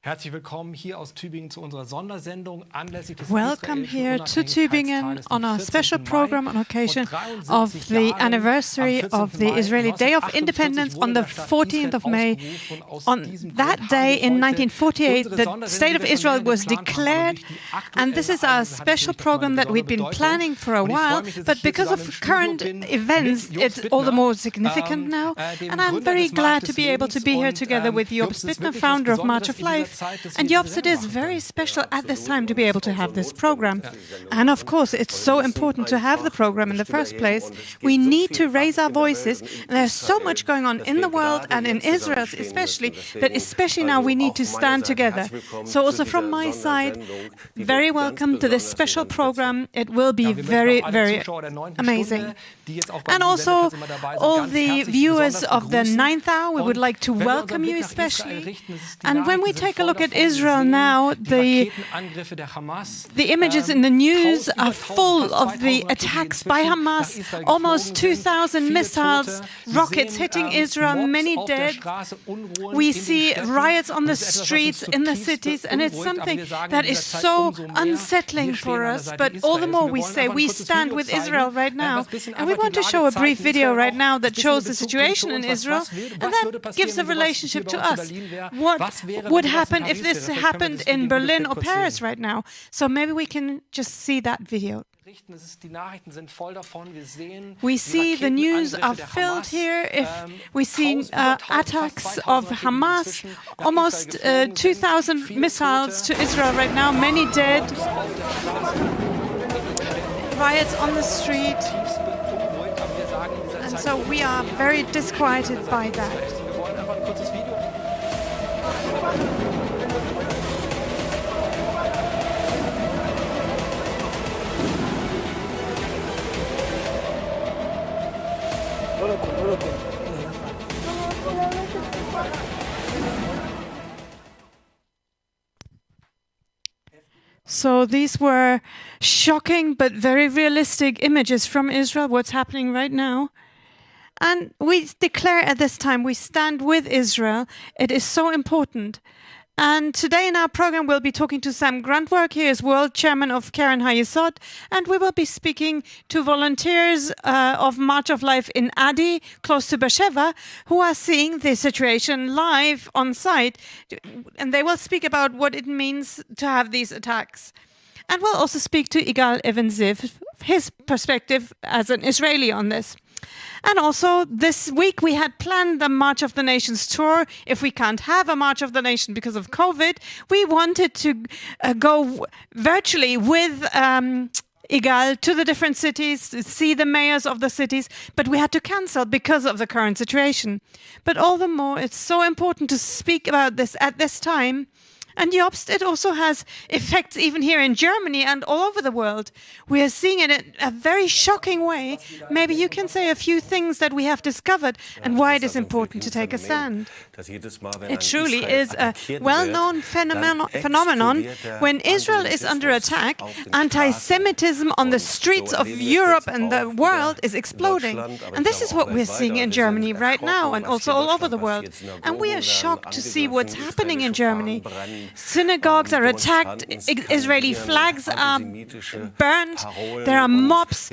Herzlich willkommen hier aus Tübingen zu unserer Sondersendung anlässlich des Welcome here to Tübingen on our special program on occasion of the anniversary of the Israeli Day of Independence on the 14th of May. On that day in 1948, the State of Israel was declared, and this is our special program that we've been planning for a while, but because of current events, it's all the more significant now, and I'm very glad to be able to be here together with Jobst, Bittner, founder of March of Life. And Jobst, it is very special at this time to be able to have this program. And of course, it's so important to have the program in the first place. We need to raise our voices. And there's so much going on in the world and in Israel especially, that especially now we need to stand together. So also from my side, very welcome to this special program. It will be very, very amazing. And also all the viewers of the 9th hour, we would like to welcome you especially. And when we take a look at Israel now, the images in the news are full of the attacks by Hamas, almost 2,000 missiles, rockets hitting Israel, many dead. We see riots on the streets in the cities, and it's something that is so unsettling for us, but all the more we say we stand with Israel right now. And we want to show a brief video right now that shows the situation in Israel, and that gives a relationship to us. What would happen if this happened in Berlin or Paris right now? So maybe we can just see that video. We see the news are filled here. If we see attacks of Hamas, almost 2,000 missiles to Israel right now, many dead, riots on the street, and so we are very disquieted by that. So these were shocking but very realistic images from Israel, what's happening right now. And we declare at this time we stand with Israel. It is so important. And today in our program we'll be talking to Sam Grundwerg. He is world chairman of Keren HaYesod, and we will be speaking to volunteers of March of Life in Adi, close to Beersheba, who are seeing the situation live on site, and they will speak about what it means to have these attacks. And we'll also speak to Igal Evan-Ziv, his perspective as an Israeli on this. And also this week we had planned the March of the Nations tour. If we can't have a March of the Nation because of COVID, we wanted to go virtually with Igal to the different cities, to see the mayors of the cities, but we had to cancel because of the current situation. But all the more, it's so important to speak about this at this time. And Jobst, it also has effects even here in Germany and all over the world. We are seeing it in a very shocking way. Maybe you can say a few things that we have discovered and why it is important to take a stand. It truly is a well-known phenomenon. When Israel is under attack, antisemitism on the streets of Europe and the world is exploding. And this is what we're seeing in Germany right now and also all over the world. And we are shocked to see what's happening in Germany. Synagogues are attacked, Israeli flags are burned, there are mobs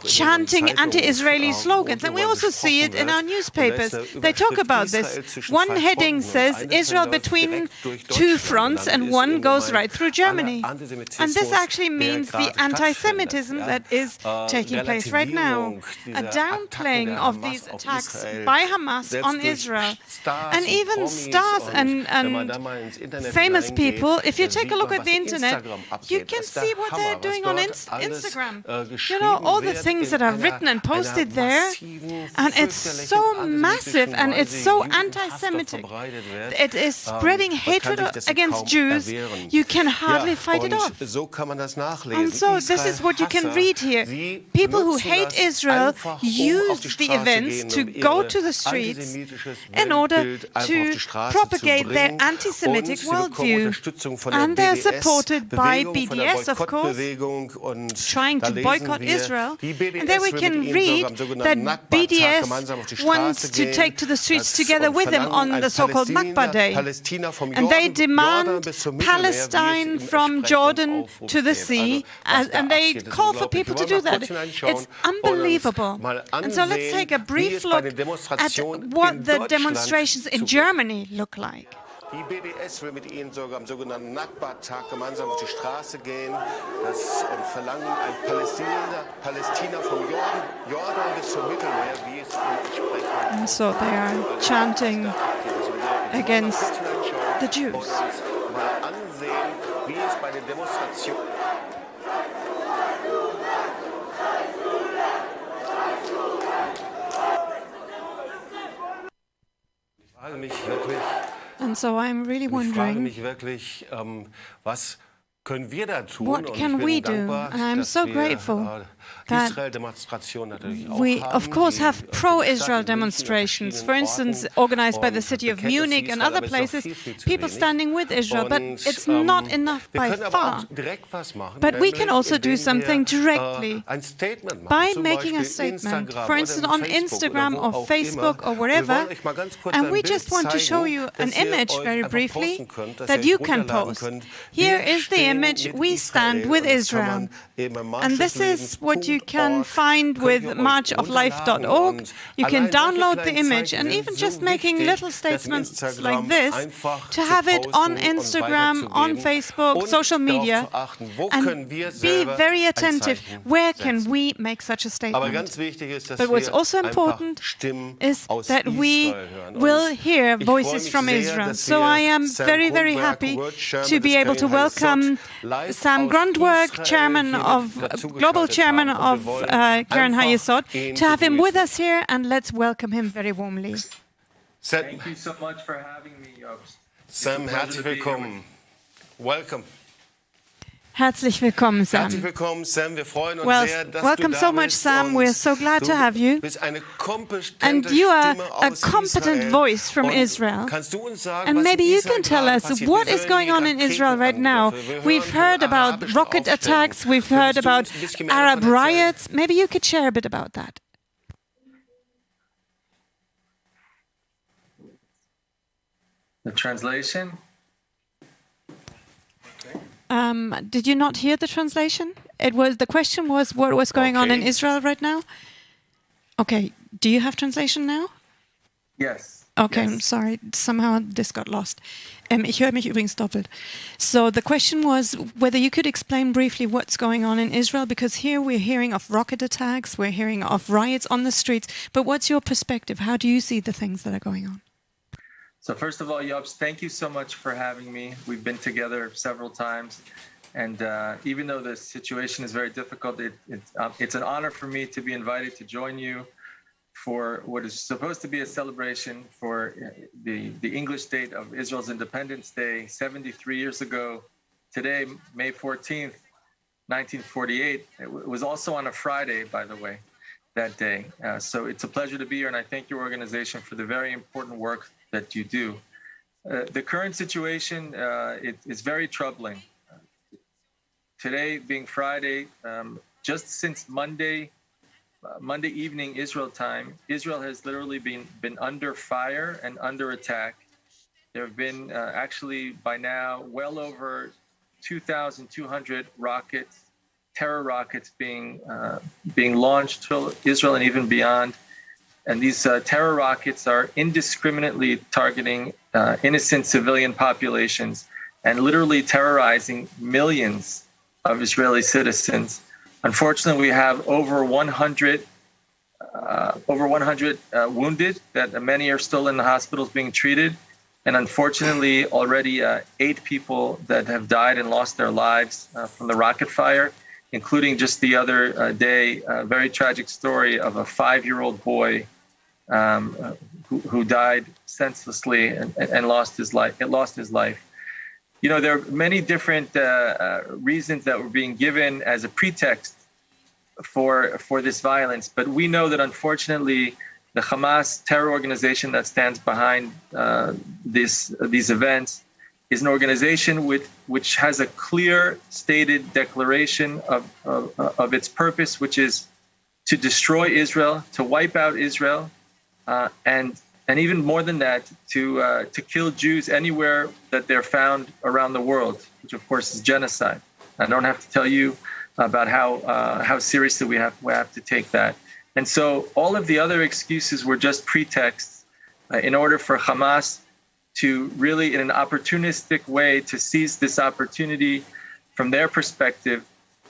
chanting anti-Israeli slogans, and we also see it in our newspapers. They talk about this. One heading says, Israel between two fronts, and one goes right through Germany. And this actually means the anti-Semitism that is taking place right now. A downplaying of these attacks by Hamas on Israel. And even stars and famous people, if you take a look at the internet, you can see what they're doing on Instagram. You know, all the things that are written and posted there, and it's so massive and it's so anti-Semitic. It is spreading hatred against Jews. You can hardly fight it off. And so this is what you can read here. People who hate Israel use the events to go to the streets in order to propagate their anti-Semitic worldview. worldview. And they're supported by BDS, of course, trying to boycott Israel. And then we can read that BDS wants to take to the streets together with them on the so-called Nakba Day. And they demand Palestine from Jordan to the sea, and they call for people to do that. It's unbelievable. And so let's take a brief look at what the demonstrations in Germany look like. Die BDS will mit Ihnen sogar am sogenannten Nakba-Tag gemeinsam auf die Straße gehen und verlangen ein Palästina vom Jordan bis zum Mittelmeer, wie es entspricht. And so they are chanting against the Jews. Mal ansehen, wie es bei den Demonstrationen. Ich frage mich wirklich. And so I'm really wondering, was können wir da tun? what can we do? And I'm so grateful that we, of course, have pro-Israel demonstrations, for instance, organized by the city of Munich and other places, people standing with Israel, but it's not enough by far. But we can also do something directly by making a statement, for instance, on Instagram or Facebook or wherever, and we just want to show you an image very briefly that you can post. Here is the image, we stand with Israel. And this is what you can find with marchoflife.org. You can download the image, and even just making little statements like this, to have it on Instagram, on Facebook, social media, and be very attentive. Where can we make such a statement? But what's also important is that we will hear voices from Israel. So I am very, very happy to be able to welcome Sam Grundwerg, global chairman of Karen Hayesod, to have him with us here, and let's welcome him very warmly. Thank you so much for having me, Jobst. Sam, herzlich willkommen. Welcome. Herzlich willkommen, Sam. Herzlich willkommen, Sam. Wir freuen uns sehr, dass welcome du da so much, bist. Sam. We're so glad to have you. And you are a competent voice from Israel. And maybe you can tell us what is going on in Israel right now. We've heard about rocket attacks. We've heard about Arab riots. Maybe you could share a bit about that. The translation? Did you not hear the translation? The question was what was going on in Israel right now? Okay, do you have translation now? Yes. Okay, yes. I'm sorry, somehow this got lost. Ich höre mich übrigens doppelt. So the question was whether you could explain briefly what's going on in Israel, because here we're hearing of rocket attacks, we're hearing of riots on the streets, but what's your perspective? How do you see the things that are going on? So first of all, Jobst, thank you so much for having me. We've been together several times, and even though the situation is very difficult, it's an honor for me to be invited to join you for what is supposed to be a celebration for the English state of Israel's Independence Day 73 years ago. Today, May 14th, 1948. It was also on a Friday, by the way, that day. So it's a pleasure to be here, and I thank your organization for the very important work that you do. The current situation is very troubling. Today being Friday, just since Monday evening Israel time, Israel has literally been under fire and under attack. There have been actually by now well over 2,200 rockets, terror rockets being launched to Israel and even beyond. And these terror rockets are indiscriminately targeting innocent civilian populations and literally terrorizing millions of Israeli citizens. Unfortunately, we have over 100 wounded. That many are still in the hospitals being treated, and unfortunately, already 8 people that have died and lost their lives from the rocket fire, including just the other day, a very tragic story of a 5-year-old boy who died senselessly and lost his life. You know, there are many different reasons that were being given as a pretext for this violence, but we know that unfortunately the Hamas terror organization that stands behind these events is an organization which has a clear stated declaration of its purpose, which is to destroy Israel, to wipe out Israel, and even more than that, to kill Jews anywhere that they're found around the world, which of course is genocide. I don't have to tell you about how seriously we have to take that. And so all of the other excuses were just pretexts in order for Hamas to really, in an opportunistic way, to seize this opportunity from their perspective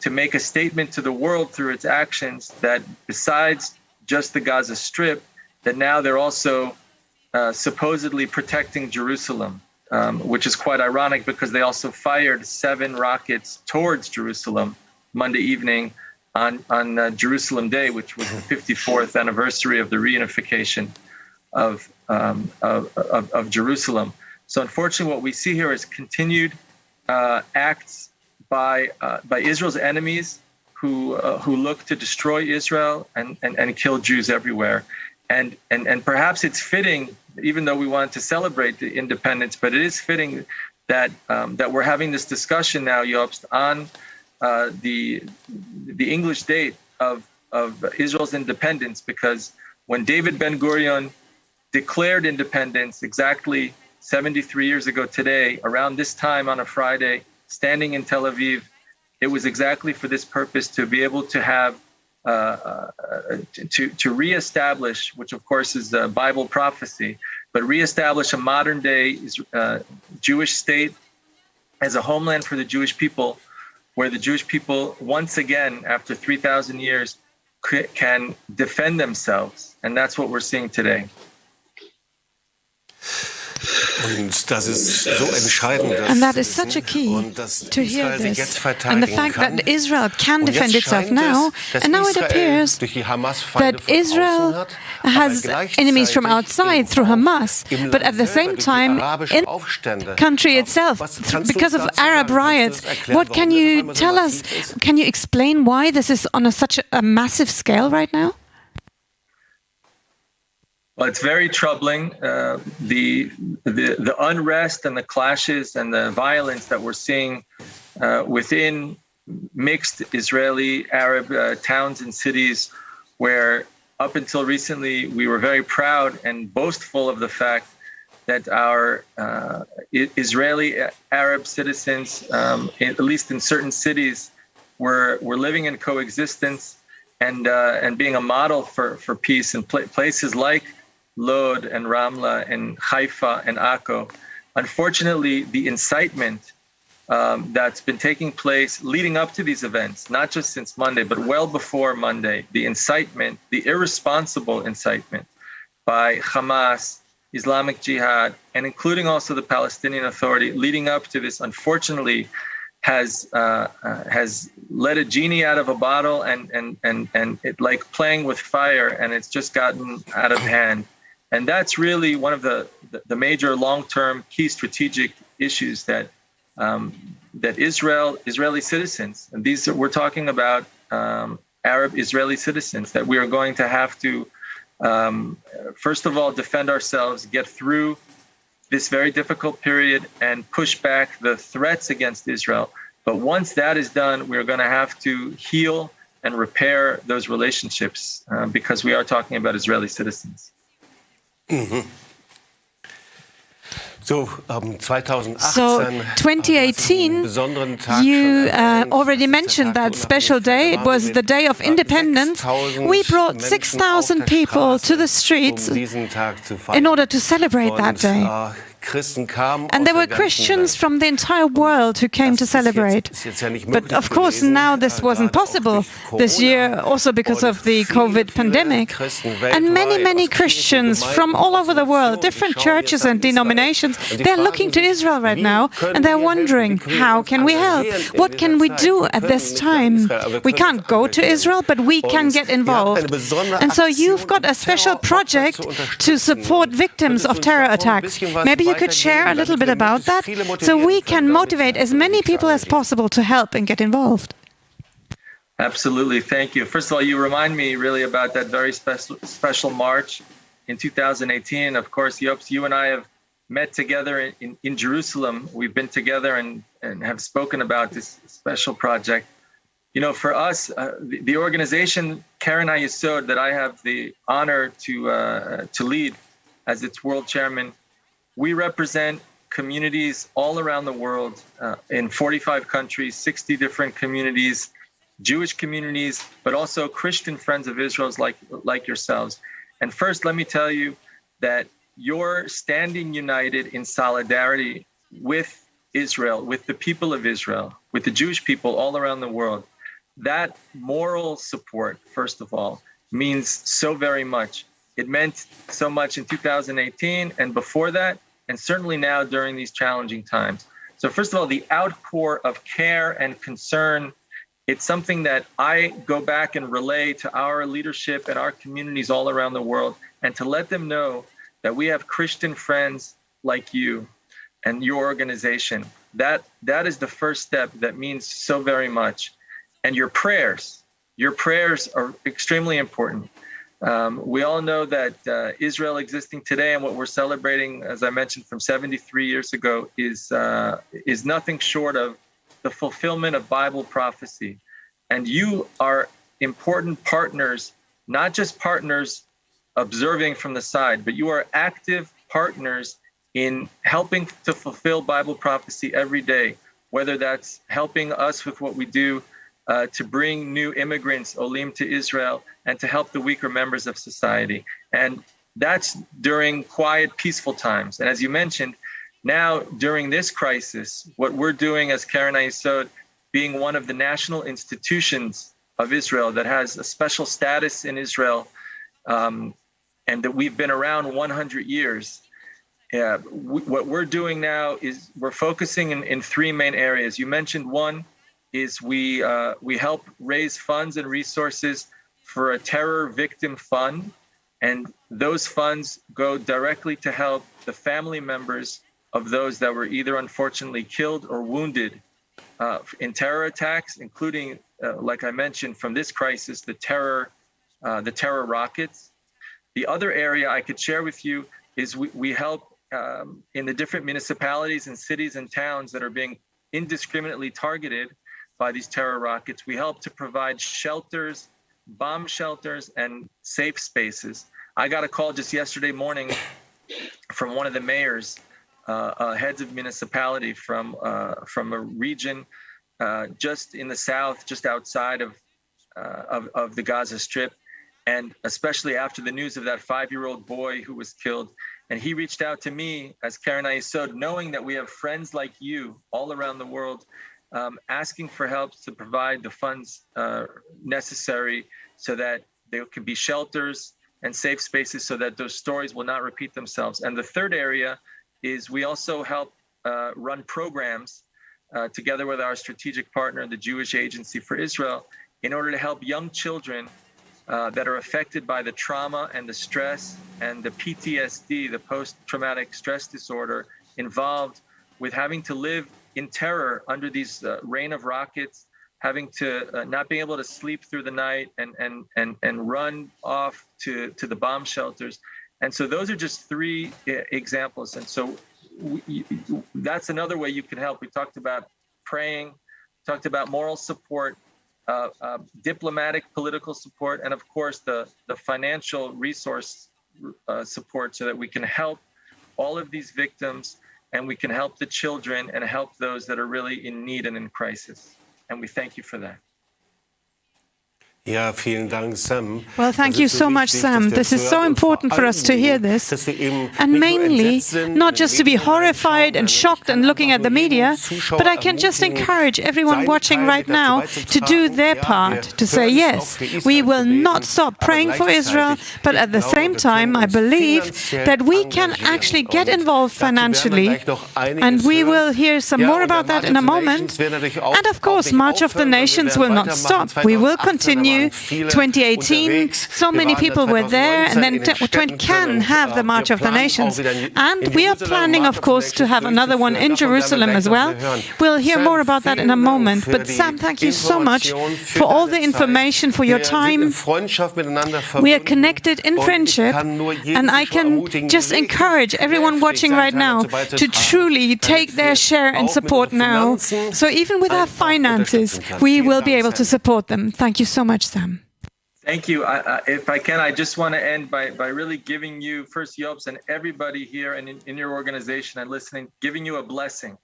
to make a statement to the world through its actions that besides just the Gaza Strip, that now they're also supposedly protecting Jerusalem, which is quite ironic because they also fired 7 rockets towards Jerusalem Monday evening on Jerusalem Day, which was the 54th anniversary of the reunification of Jerusalem. So unfortunately, what we see here is continued acts by Israel's enemies who look to destroy Israel and kill Jews everywhere. And perhaps it's fitting, even though we want to celebrate the independence, but it is fitting that we're having this discussion now, Jobst, on the English date of Israel's independence, because when David Ben-Gurion declared independence exactly 73 years ago today, around this time on a Friday, standing in Tel Aviv, it was exactly for this purpose, to be able to have to reestablish, which of course is a Bible prophecy, but reestablish a modern day Jewish state as a homeland for the Jewish people, where the Jewish people once again, after 3,000 years, can defend themselves. And that's what we're seeing today. Und das ist so entscheidend, and that is such a key to hear this. And the fact that Israel can defend itself now, and now it appears that Israel has enemies from outside through Hamas, but at the same time, in the country itself, because of Arab riots. What can you tell us? Can you explain why this is on such a massive scale right now? Well, it's very troubling. The unrest and the clashes and the violence that we're seeing within mixed Israeli-Arab towns and cities, where up until recently we were very proud and boastful of the fact that our Israeli-Arab citizens, at least in certain cities, were living in coexistence and being a model for peace in places like Lod and Ramla and Haifa and Akko. Unfortunately, the incitement that's been taking place leading up to these events, not just since Monday, but well before Monday, the incitement, the irresponsible incitement by Hamas, Islamic Jihad, and including also the Palestinian Authority, leading up to this, unfortunately, has let a genie out of a bottle and it like playing with fire, and it's just gotten out of hand. And that's really one of the major long-term key strategic issues that Israeli citizens, and we're talking about Arab Israeli citizens, that we are going to have to, first of all, defend ourselves, get through this very difficult period and push back the threats against Israel. But once that is done, we're going to have to heal and repair those relationships because we are talking about Israeli citizens. Mm-hmm. So 2018, you already mentioned that special day. It was the day of independence. We brought 6,000 people to the streets in order to celebrate that day. And there were Christians from the entire world who came to celebrate. But of course, now this wasn't possible this year, also because of the COVID pandemic. And many Christians from all over the world, different churches and denominations, they're looking to Israel right now, and they're wondering, how can we help? What can we do at this time? We can't go to Israel, but we can get involved. And so you've got a special project to support victims of terror attacks. Maybe you could share a little bit about that, so we can motivate as many people as possible to help and get involved. Absolutely, thank you. First of all, you remind me really about that very special march in 2018. Of course, Jobst, you and I have met together in Jerusalem. We've been together and have spoken about this special project. You know, for us, the organization Keren HaYesod that I have the honor to lead as its world chairman, we represent communities all around the world in 45 countries, 60 different communities, Jewish communities, but also Christian friends of Israel's like yourselves. And first, let me tell you that you're standing united in solidarity with Israel, with the people of Israel, with the Jewish people all around the world. That moral support, first of all, means so very much. It meant so much in 2018 and before that, and certainly now during these challenging times. So first of all, the outpour of care and concern, it's something that I go back and relay to our leadership and our communities all around the world, and to let them know that we have Christian friends like you and your organization. That is the first step that means so very much. And your prayers are extremely important. We all know that Israel existing today and what we're celebrating, as I mentioned, from 73 years ago is nothing short of the fulfillment of Bible prophecy. And you are important partners, not just partners observing from the side, but you are active partners in helping to fulfill Bible prophecy every day, whether that's helping us with what we do to bring new immigrants, Olim, to Israel, and to help the weaker members of society. And that's during quiet, peaceful times. And as you mentioned, now during this crisis, what we're doing as Keren HaYesod, being one of the national institutions of Israel that has a special status in Israel, and that we've been around 100 years, what we're doing now is we're focusing in three main areas. You mentioned one is we help raise funds and resources for a terror victim fund, and those funds go directly to help the family members of those that were either unfortunately killed or wounded in terror attacks, including, like I mentioned, from this crisis, the terror rockets. The other area I could share with you is we help in the different municipalities and cities and towns that are being indiscriminately targeted by these terror rockets. We help to provide shelters, bomb shelters, and safe spaces. I got a call just yesterday morning from one of the mayors, heads of municipality from a region just in the south, just outside of the Gaza Strip, and especially after the news of that 5-year-old boy who was killed. And he reached out to me as Keren HaYesod, knowing that we have friends like you all around the world, asking for help to provide the funds necessary so that there could be shelters and safe spaces so that those stories will not repeat themselves. And the third area is we also help run programs together with our strategic partner, the Jewish Agency for Israel, in order to help young children that are affected by the trauma and the stress and the PTSD, the post-traumatic stress disorder, involved with having to live in terror under these rain of rockets, having to not being able to sleep through the night and run off to the bomb shelters. And so those are just three examples. And so that's another way you can help. We talked about praying, talked about moral support, diplomatic, political support, and of course the financial resource support so that we can help all of these victims and we can help the children and help those that are really in need and in crisis. And we thank you for that. Ja, vielen Dank, Sam. Well, thank you so much, Sam. This is so important for us to hear this. And mainly, not just to be horrified and shocked and looking at the media, but I can just encourage everyone watching right now to do their part, to say, yes, we will not stop praying for Israel, but at the same time, I believe that we can actually get involved financially, and we will hear some more about that in a moment. And of course, March of the Nations will not stop. We will continue you. 2018, so many people were there, and then can have the March of the Nations. And we are planning, of course, to have another one in Jerusalem as well. We'll hear more about that in a moment. But Sam, thank you so much for all the information, for your time. We are connected in friendship, and I can just encourage everyone watching right now to truly take their share and support now. So even with our finances, we will be able to support them. Thank you so much, Sam. Thank you. If I can, I just want to end by really giving you, first Jobst and everybody here and in your organization and listening, giving you a blessing.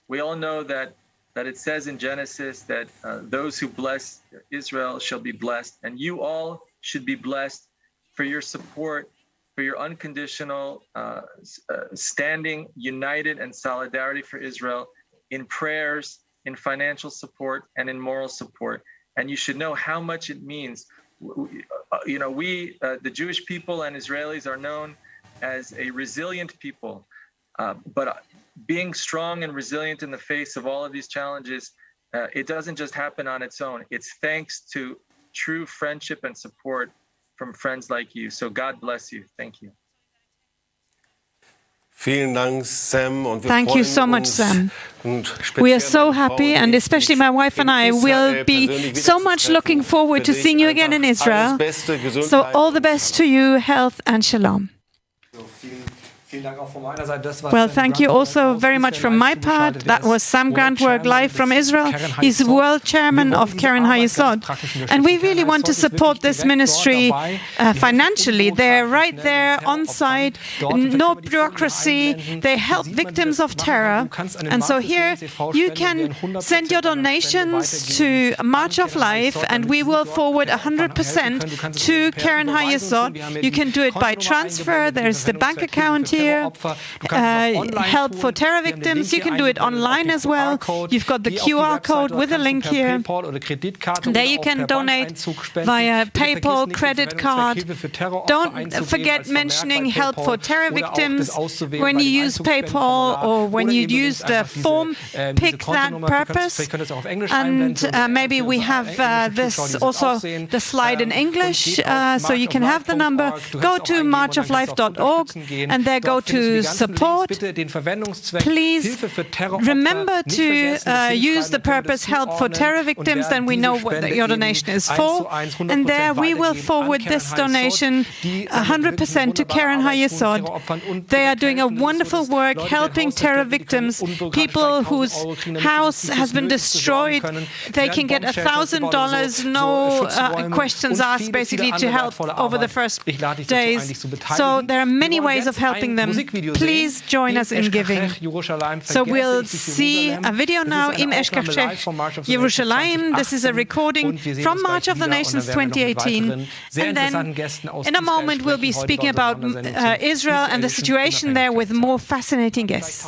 We all know that it says in Genesis that those who bless Israel shall be blessed. And you all should be blessed for your support, for your unconditional standing united and solidarity for Israel in prayers, in financial support, and in moral support. And you should know how much it means. You know, we, the Jewish people and Israelis, are known as a resilient people. But being strong and resilient in the face of all of these challenges, it doesn't just happen on its own. It's thanks to true friendship and support from friends like you. So God bless you. Thank you. Thank you so much, Sam. We are so happy, and especially my wife and I will be so much looking forward to seeing you again in Israel. So all the best to you, health and shalom. Well, thank you also very much from my part. That was Sam Grundwerg live from Israel. He's world chairman of Keren HaYesod. And we really want to support this ministry financially. They're right there on site, no bureaucracy. They help victims of terror. And so here you can send your donations to March of Life, and we will forward 100% to Keren HaYesod. You can do it by transfer. There's the bank account here. Help for terror victims. You can do it online as well. You've got the QR code with a link here. There you can donate via PayPal, credit card. Don't forget mentioning help for terror victims. When you use PayPal or when you use the form, pick that purpose. And maybe we have this also, the slide in English, so you can have the number. Go to marchoflife.org and there go to support. Please remember to use the purpose help for terror victims, then we know what your donation is for. And there we will forward this donation 100% to Keren HaYesod. They are doing a wonderful work helping terror victims, people whose house has been destroyed. They can get $1,000, no questions asked, basically, to help over the first days. So there are many ways of helping them. Please join us in giving. So we'll see a video now in Eshkachech, Yerushalayim. This is a recording from March of the Nations 2018. And then in a moment we'll be speaking about Israel and the situation there with more fascinating guests.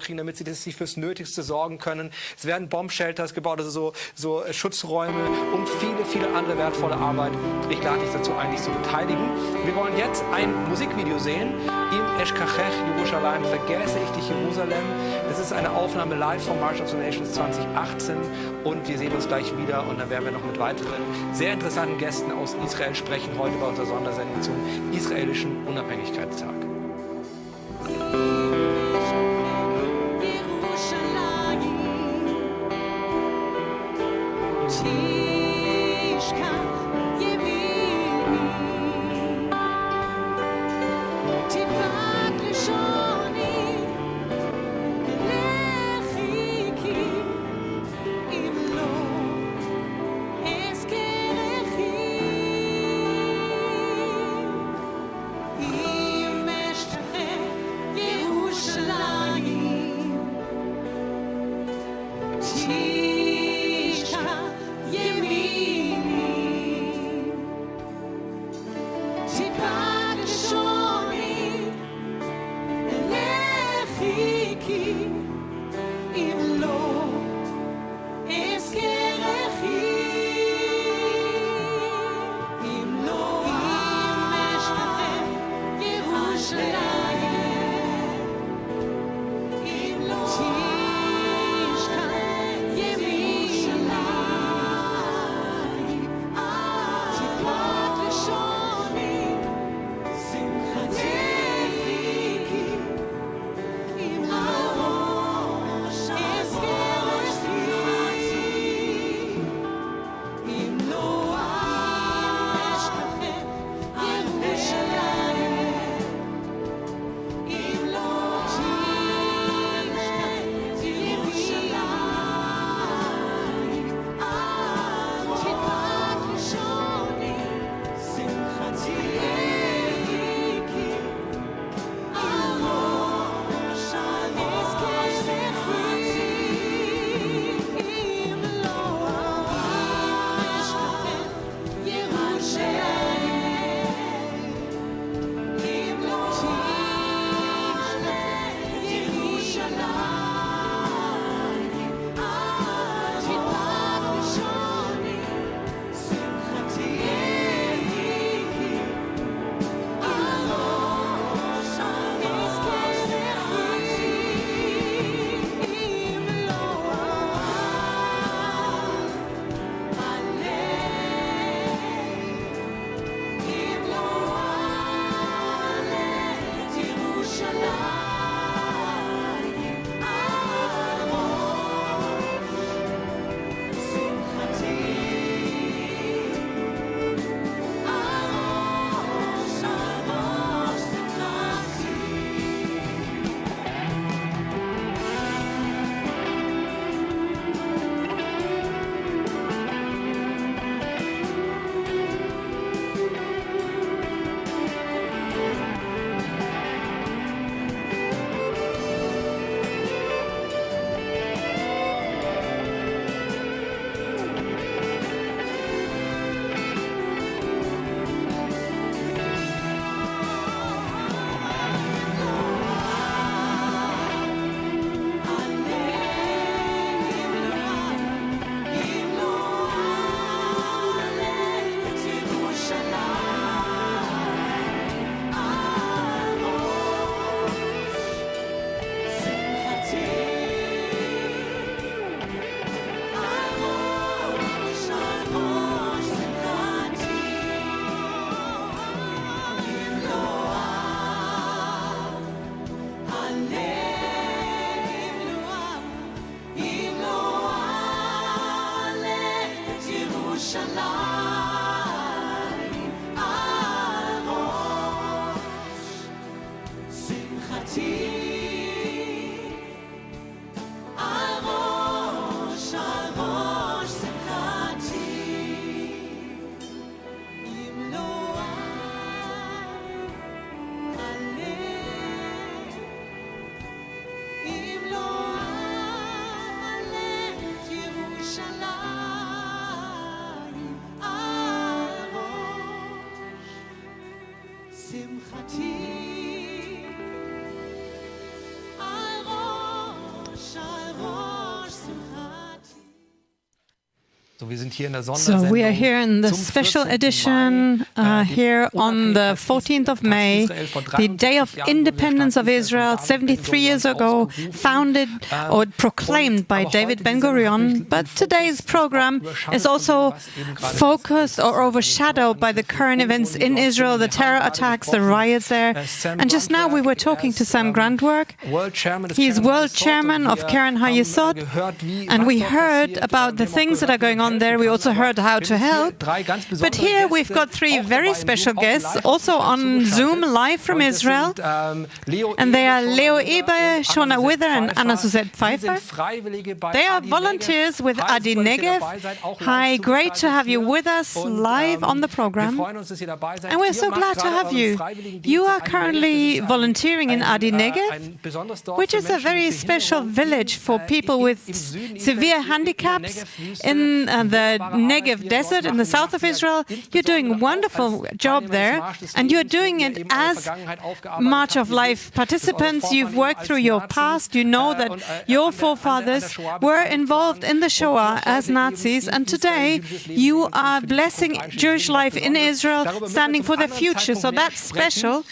Damit sie sich fürs Nötigste sorgen können. Es werden Bombshelters gebaut, also so Schutzräume und viele andere wertvolle Arbeit. Ich lade dich dazu ein, dich zu beteiligen. Wir wollen jetzt ein Musikvideo sehen. Im Eshkachech, Jerusalem, vergesse ich dich, Jerusalem. Es ist eine Aufnahme live vom March of the Nations 2018 und wir sehen uns gleich wieder und dann werden wir noch mit weiteren sehr interessanten Gästen aus Israel sprechen, heute bei unserer Sondersendung zum israelischen Unabhängigkeitstag. So, wir sind hier in der So we are here in the special edition here on the 14th of May, the day of independence of Israel, 73 years ago, founded or proclaimed by David Ben-Gurion. But today's program is also focused or overshadowed by the current events in Israel, the terror attacks, the riots there. And just now we were talking to Sam Grundwerg. He's world chairman of Keren HaYesod, and we heard about the things that are going on there. We also heard how to help. But here we've got three very special guests, also on Zoom, live from Israel. And they are Leo Eber, Shona Wither, and Anna Suzette Pfeiffer. They are volunteers with Adi Negev. Hi, great to have you with us live on the program. And we're so glad to have you. You are currently volunteering in Adi Negev, which is a very special village for people with severe handicaps in the Negev desert in the south of Israel. You're doing a wonderful job there, and you're doing it as March of Life participants. You've worked through your past. You know that your forefathers were involved in the Shoah as Nazis, and today you are blessing Jewish life in Israel, standing for their future. So that's special,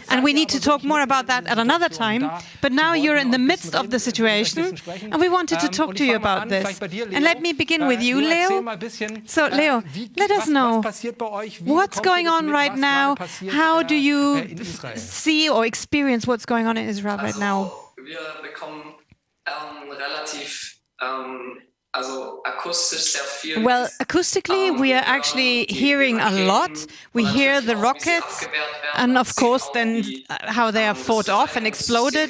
and we need to talk more about that at another time. But now you're in the midst of the situation, and we wanted to talk to you about this. And let me begin with you, Leo. So, Leo, let us know what's going on right now. How do you see or experience what's going on in Israel right now? Wir bekommen relativ akustisch sehr viel. Well, acoustically, we are actually hearing a lot. We hear the rockets, and of course, then how they are fought off and exploded.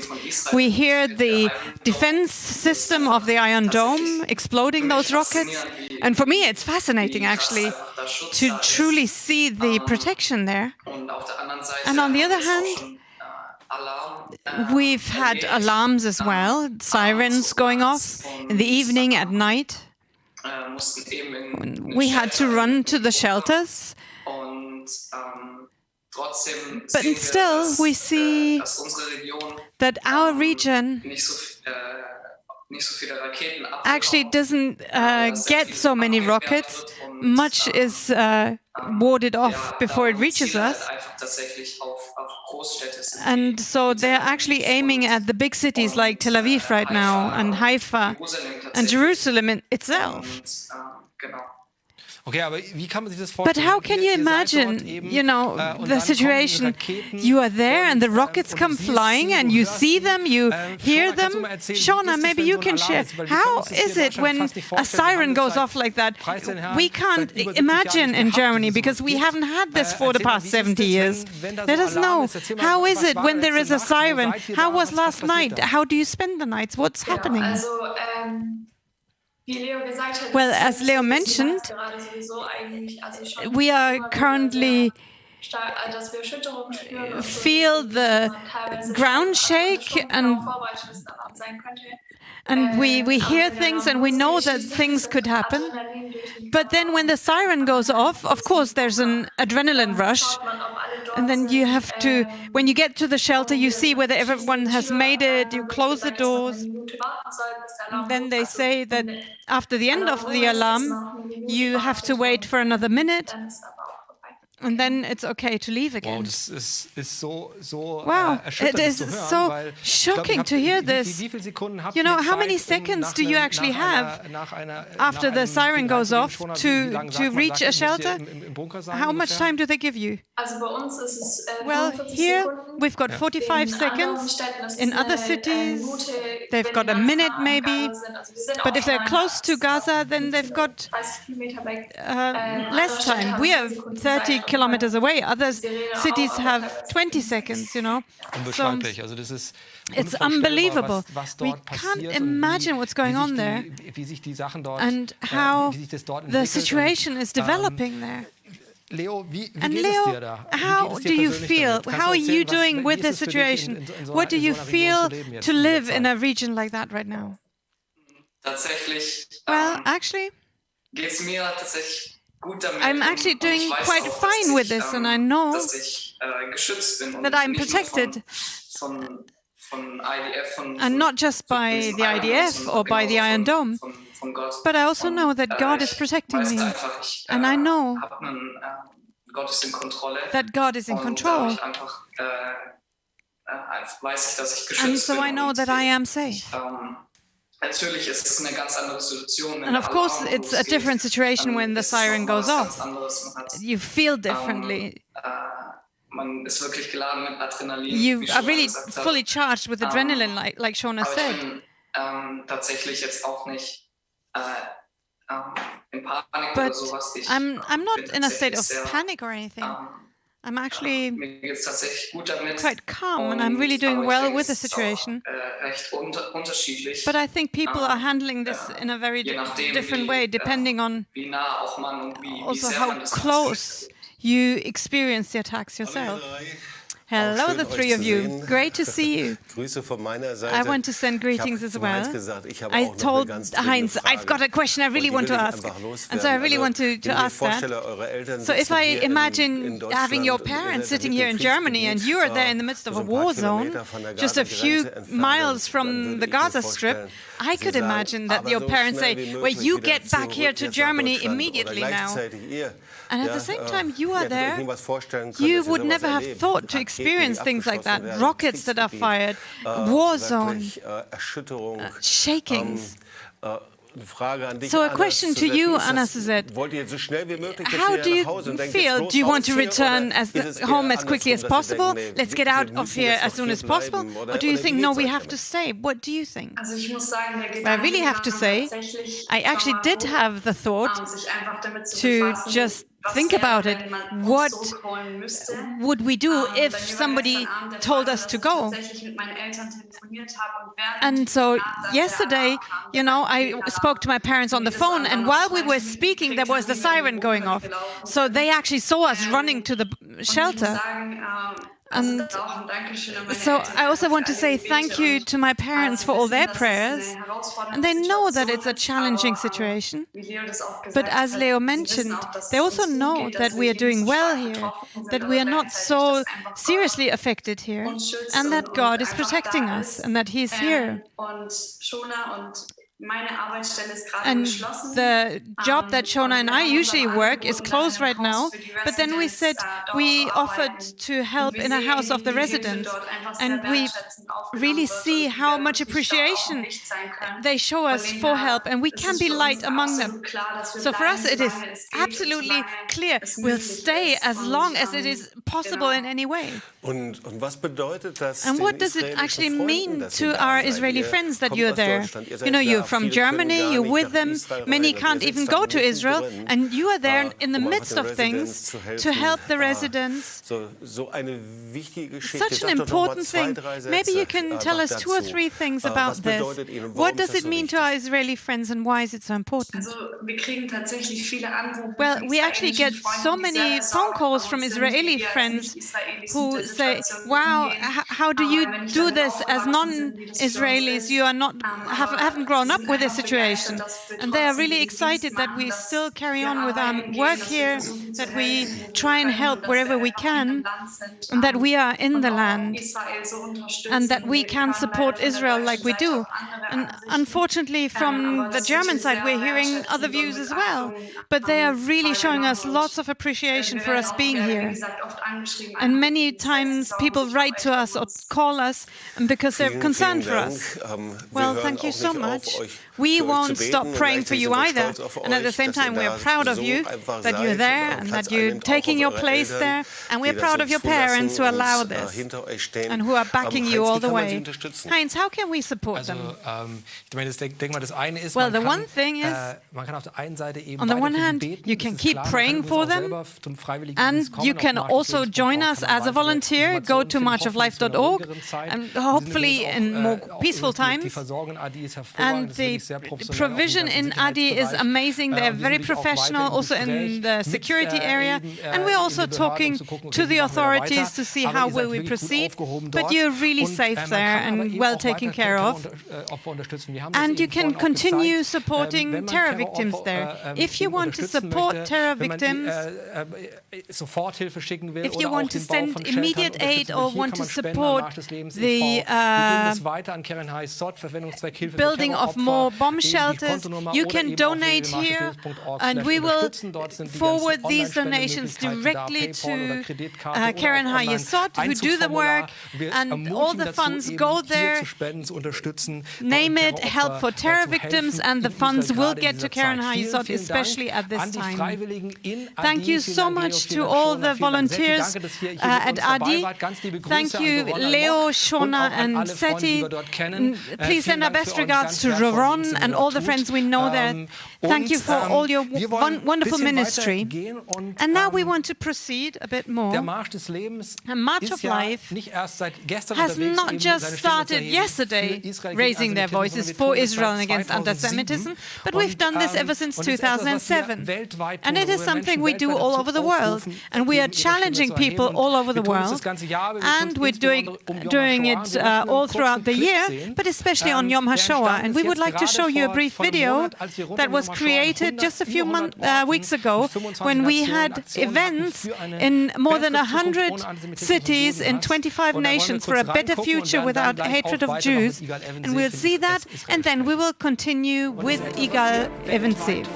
We hear the defense system of the Iron Dome exploding those rockets. And for me, it's fascinating, actually, to truly see the protection there. And on the other hand, we've had alarms as well, sirens going off in the evening, at night. We had to run to the shelters. But still, we see that our region actually doesn't get so many rockets. Much is warded off before it reaches us. And so they're actually aiming at the big cities like Tel Aviv right now, and Haifa, and Jerusalem itself. But how can you imagine, the situation? You are there and the rockets come flying and you see them, you hear them. Shona, maybe you can share. How is it when a siren goes off like that? We can't imagine in Germany because we haven't had this for the past 70 years. Let us know. How is it when there is a siren? How was last night? How do you spend the nights? What's happening? Well, as Leo mentioned, we are currently feel the ground shake, and we hear things and we know that things could happen. But then when the siren goes off, of course, there's an adrenaline rush. And then you have to, when you get to the shelter, you see whether everyone has made it, you close the doors. And then they say that after the end of the alarm, you have to wait for another minute. And then it's okay to leave again. Wow, it is so shocking to hear this. You know, how many seconds do you actually have after the siren goes off to reach a shelter? How much time do they give you? Well, here we've got 45 seconds. In other cities, they've got a minute maybe. But if they're close to Gaza, then they've got less time. We have 30 kilometers away. Other cities have 20 seconds, So it's unbelievable. We can't imagine what's going on there and how the situation is developing there. And Leo, how do you feel? How are you doing with the situation? What do you feel to live in a region like that right now? Well, actually, I'm actually doing quite fine with this, and I know that I'm protected and not just by the IDF or by the Iron Dome, but I also know that God is protecting me, and I know that God is in control, and so I know that I am safe. And of course, it's a different situation when the siren goes off. You feel differently. You are really fully charged with adrenaline, like Shona said. But I'm not in a state of panic or anything. I'm actually quite calm, and I'm really doing well with the situation. But I think people are handling this in a very different way, depending on also how close you experience the attacks yourself. Hello, the three of you. Great to see you. I want to send greetings as well. I told Heinz, I've got a question I really want to ask. And so I really want to ask that. So if I imagine having your parents sitting here in Germany and you are there in the midst of a war zone, just a few miles from the Gaza Strip, I could imagine that your parents say, well, you get back here to Germany immediately now. And at the same time, you are there. You would never have thought to experience things like that. Rockets that are fired, war zone, shakings. So a question to you, Anna Suzette. How do you feel? Do you want to return home as quickly as possible? Let's get out of here as soon as possible? Or do you think, no, we have to stay? What do you think? I really have to say, I actually did have the thought to just think about it. What would we do if somebody told us to go? And so yesterday, I spoke to my parents on the phone, and while we were speaking, there was the siren going off. So they actually saw us running to the shelter. And so I also want to say thank you to my parents for all their prayers. And they know that it's a challenging situation. But as Leo mentioned, they also know that we are doing well here, that we are not so seriously affected here, and that God is protecting us, and that He's here. And the job that Shona and I usually work is closed right now, but then we said we offered to help in a house of the residents, and we really see how much appreciation they show us for help, and we can be light among them. So for us it is absolutely clear, we'll stay as long as it is possible in any way. And what does it actually mean to our Israeli friends that you're there? You're from Germany, you're with them, many can't even go to Israel, and you are there in the midst of things to help the residents. Such an important thing. Maybe you can tell us 2 or 3 things about this. What does it mean to our Israeli friends, and why is it so important? Well, we actually get so many phone calls from Israeli friends who say, wow, how do you do this as non-Israelis? You are haven't grown up with this situation. And they are really excited that we still carry on with our work here, that we try and help wherever we can, and that we are in the land, and that we can support Israel like we do. And unfortunately, from the German side, we're hearing other views as well. But they are really showing us lots of appreciation for us being here. And many times people write to us or call us because they're concerned for us. Well, thank you so much. We won't stop praying for you either. And at the same time, we are proud of you, that you're there and that you're taking your place there. And we're proud of your parents who allow this and who are backing you all the way. Heinz, how can we support them? Well, the one thing is, on the one hand, you can keep praying for them, and you can also join us as a volunteer. Go to marchoflife.org, and hopefully in more peaceful times. And the provision in Adi is amazing. They're very professional, also in the security area. And we're also talking to the authorities to see how will we proceed. But you're really safe there and well taken care of. And you can continue supporting terror victims there. If you want to support terror victims, if you want to send immediate aid or want to support support the building of more bomb shelters. You can donate here, and we will forward these donations directly to Karen Hayesod, who do the work, and all the funds go there. Name it, help for terror victims, and the funds will get to Karen Hayesod, especially at this time. Thank you so much to all the volunteers at Adi. Thank you, Leo, Shona, and Seti. Please send our best regards to Ron and all the friends we know there. Thank you for all your wonderful ministry. And now we want to proceed a bit more. A March of Life has not just started yesterday raising their voices for Israel and against antisemitism, but we've done this ever since 2007. And it is something we do all over the world. And we are challenging people all over the world. And we're doing it all throughout the year, but especially on Yom HaShoah. And we would like to show you a brief video that was created just a few weeks ago when we had events in more than 100 cities in 25 nations for a better future without hatred of Jews. And we'll see that, and then we will continue with Igal Evensev.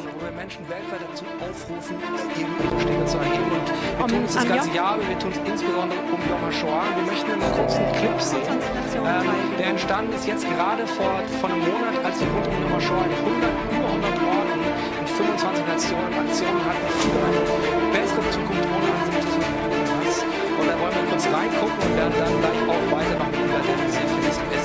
Das ganze Jahr, wir tun es insbesondere um Yom HaShoah. Wir möchten einen kurzen Clip sehen, der entstanden ist jetzt gerade vor einem Monat, als wir rund um Yom HaShoah in über 100 Orten in 25 Nationen Aktionen hatten für eine bessere Zukunft ohne Antisemitismus. Und da wollen wir kurz reingucken und werden dann gleich auch weitermachen mit dieser Defensive für das Gespräch.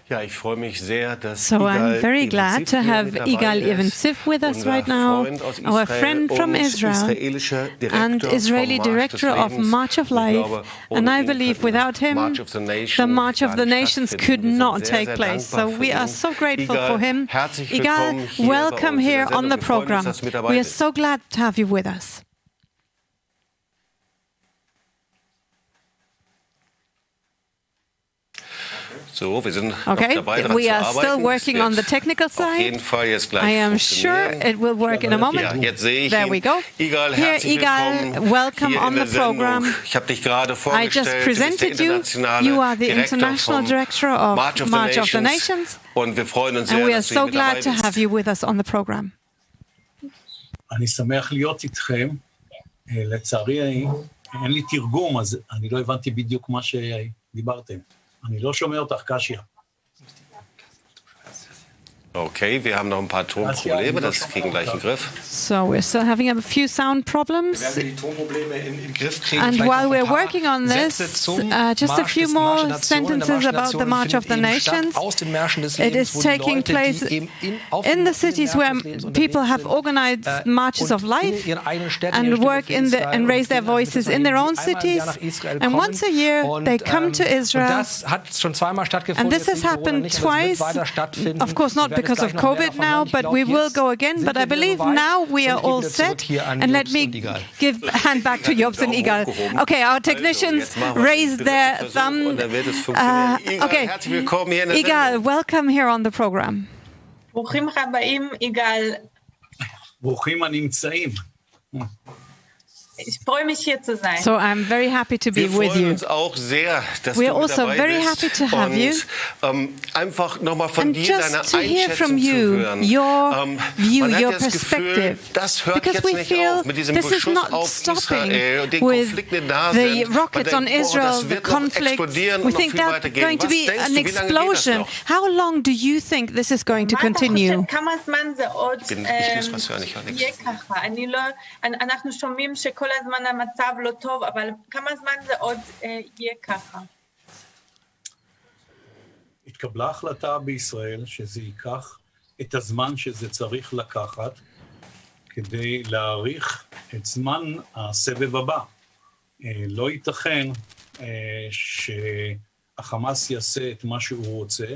Ja, ich freue mich sehr, dass So I'm very glad to have Igal Evensev with us right now, our friend from Israel and Israeli director of March of Life. And I believe without him, the March of the Nations could not take place. So we are so grateful for him. Igal, welcome here on the program. We are so glad to have you with us. So, wir sind okay, dabei, dran we zu are arbeiten. still working on the technical side. Jeden Fall jetzt gleich I am sure it will work in a moment. Ja, jetzt sehe ich There we go. Igal, Here, Igal, welcome on the program. Ich habe dich gerade I vorgestellt. just presented you. You are the international director of March of the Nations. Und wir freuen uns and sehr, we are dass du so mit dabei glad to bist. have you with us on the program. אני שמח להיות איתכם. לצערי, אין לי תרגום, אז אני לא הבנתי בדיוק מה שדיברתם. אני לא שומע אותך, קשיה. Okay, wir haben noch ein paar Tonprobleme, das kriegen gleich in den Griff. So we're still having a few sound problems. And while we're working on this, just a few more sentences about the March of the Nations. It is taking place in the cities where people have organized marches of life and work and raise their voices in their own cities. And once a year they come to Israel. And this has happened twice, of course not because of COVID now, but we will go again. But I believe now we are all set. And let me hand back to Jobst and Igal. Okay, our technicians raised their thumb. Okay, Igal, welcome here on the program. ברוכים הבאים, יגאל. ברוכים הנמצאים. Ich freue mich, hier zu sein. So I'm very happy to be with you. We are also very happy to have you. And just to hear from you, your view, your perspective. Because we feel this is not stopping with the rockets on Israel, the conflict. We think that's going to be an explosion. How long do you think this is going to continue? אנחנו שומעים שכל הזמן המצב לא טוב, אבל כמה זמן זה עוד יהיה ככה? התקבלה החלטה בישראל שזה ייקח את הזמן שזה צריך לקחת כדי להאריך את זמן הסבב הבא. לא ייתכן שהחמאס יעשה את מה שהוא רוצה,